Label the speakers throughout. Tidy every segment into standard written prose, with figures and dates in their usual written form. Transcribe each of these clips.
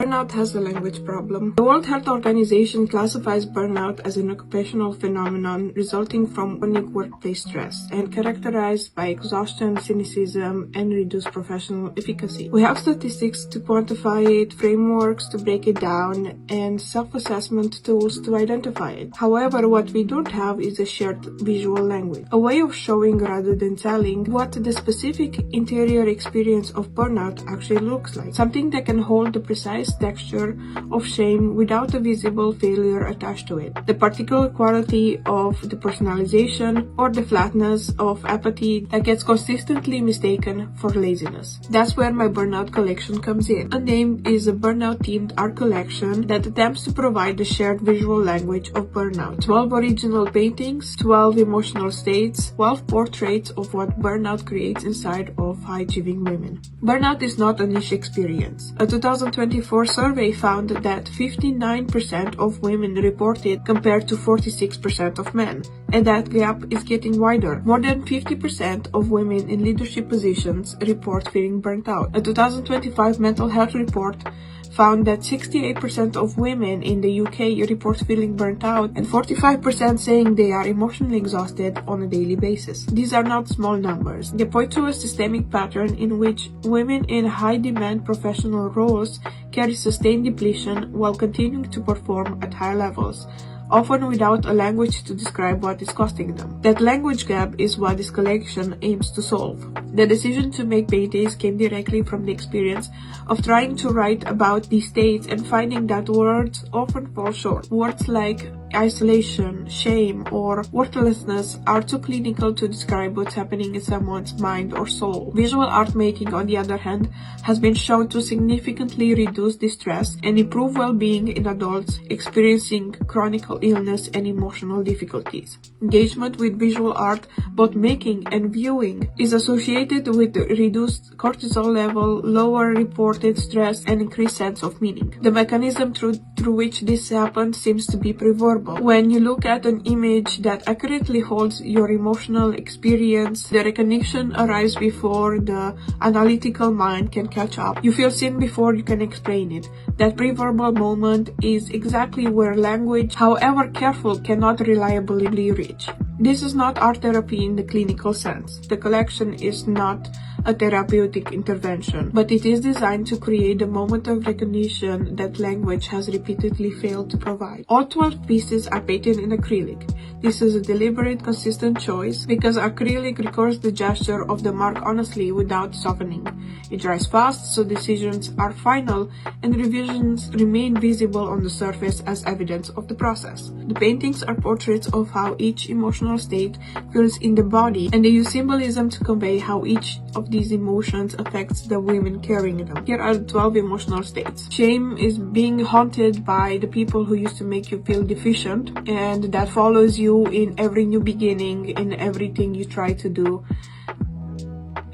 Speaker 1: Burnout has a language problem. The World Health Organization classifies burnout as an occupational phenomenon resulting from chronic workplace stress and characterized by exhaustion, cynicism, and reduced professional efficacy. We have statistics to quantify it, frameworks to break it down, and self-assessment tools to identify it. However, what we don't have is a shared visual language, a way of showing rather than telling what the specific interior experience of burnout actually looks like, something that can hold the precise texture of shame without a visible failure attached to it, the particular quality of the personalization or the flatness of apathy that gets consistently mistaken for laziness. That's where my Burnout collection comes in. Unnamed is a burnout-themed art collection that attempts to provide the shared visual language of burnout. 12 original paintings, 12 emotional states, 12 portraits of what burnout creates inside of high-achieving women. Burnout is not a niche experience. A 2024 survey found that 59% of women reported compared to 46% of men, and that gap is getting wider. More than 50% of women in leadership positions report feeling burnt out. A 2025 mental health report found that 68% of women in the UK report feeling burnt out and 45% saying they are emotionally exhausted on a daily basis. These are not small numbers. They point to a systemic pattern in which women in high-demand professional roles carry sustained depletion while continuing to perform at high levels, often without a language to describe what is costing them. That language gap is what this collection aims to solve. The decision to make paintings came directly from the experience of trying to write about these states and finding that words often fall short. Words like isolation, shame, or worthlessness are too clinical to describe what's happening in someone's mind or soul. Visual art making, on the other hand, has been shown to significantly reduce distress and improve well-being in adults experiencing chronic illness and emotional difficulties. Engagement with visual art, both making and viewing, is associated with reduced cortisol level, lower reported stress, and increased sense of meaning. The mechanism through which this happens seems to be preverbal. When you look at an image that accurately holds your emotional experience, the recognition arrives before the analytical mind can catch up. You feel seen before you can explain it. That preverbal moment is exactly where language, however careful, cannot reliably reach. This is not art therapy in the clinical sense. The collection is not a therapeutic intervention, but it is designed to create a moment of recognition that language has repeatedly failed to provide. All 12 pieces are painted in acrylic. This is a deliberate, consistent choice because acrylic records the gesture of the mark honestly without softening. It dries fast, so decisions are final and revisions remain visible on the surface as evidence of the process. The paintings are portraits of how each emotional state feels in the body, and they use symbolism to convey how each of these emotions affects the women carrying them. Here are the 12 emotional states. Shame is being haunted by the people who used to make you feel deficient, and that follows you in every new beginning, in everything you try to do.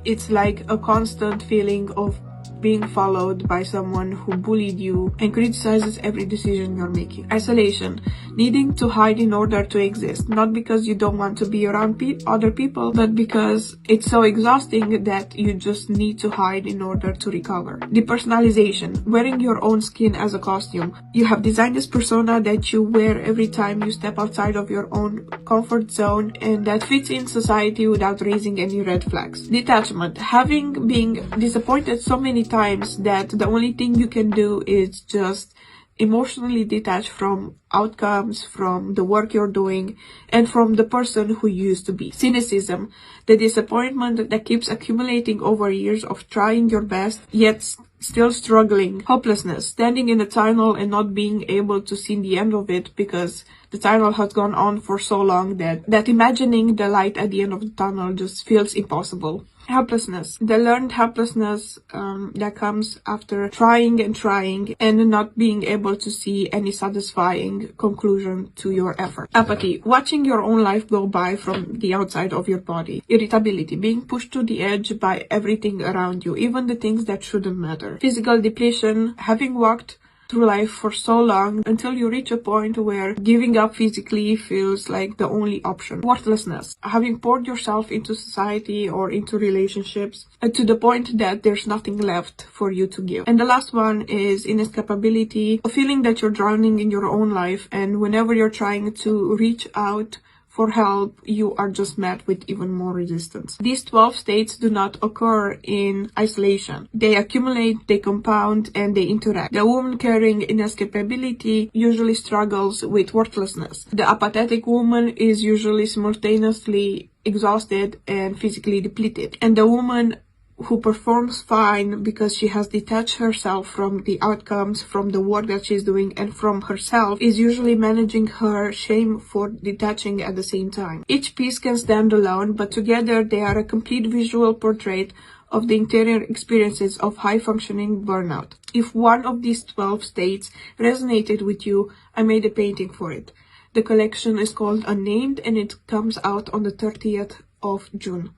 Speaker 1: It's like a constant feeling of being followed by someone who bullied you and criticizes every decision you're making. Isolation, needing to hide in order to exist, not because you don't want to be around other people, but because it's so exhausting that you just need to hide in order to recover. Depersonalization, wearing your own skin as a costume. You have designed this persona that you wear every time you step outside of your own comfort zone and that fits in society without raising any red flags. Detachment, having been disappointed so many times that the only thing you can do is just emotionally detach from outcomes, from the work you're doing, and from the person who you used to be. Cynicism, the disappointment that keeps accumulating over years of trying your best, yet still struggling. Hopelessness, standing in a tunnel and not being able to see the end of it because the tunnel has gone on for so long that imagining the light at the end of the tunnel just feels impossible. Helplessness, the learned helplessness that comes after trying and not being able to see any satisfying conclusion to your effort. Apathy, watching your own life go by from the outside of your body. Irritability, being pushed to the edge by everything around you, even the things that shouldn't matter. Physical depletion, having walked through life for so long until you reach a point where giving up physically feels like the only option. Worthlessness. Having poured yourself into society or into relationships to the point that there's nothing left for you to give. And the last one is inescapability, a feeling that you're drowning in your own life, and whenever you're trying to reach out for help, you are just met with even more resistance. These 12 states do not occur in isolation. They accumulate, they compound, and they interact. The woman carrying inescapability usually struggles with worthlessness. The apathetic woman is usually simultaneously exhausted and physically depleted. And the woman who performs fine because she has detached herself from the outcomes, from the work that she's doing, and from herself, is usually managing her shame for detaching at the same time. Each piece can stand alone, but together they are a complete visual portrait of the interior experiences of high-functioning burnout. If one of these 12 states resonated with you, I made a painting for it. The collection is called Unnamed, and it comes out on the 30th of June.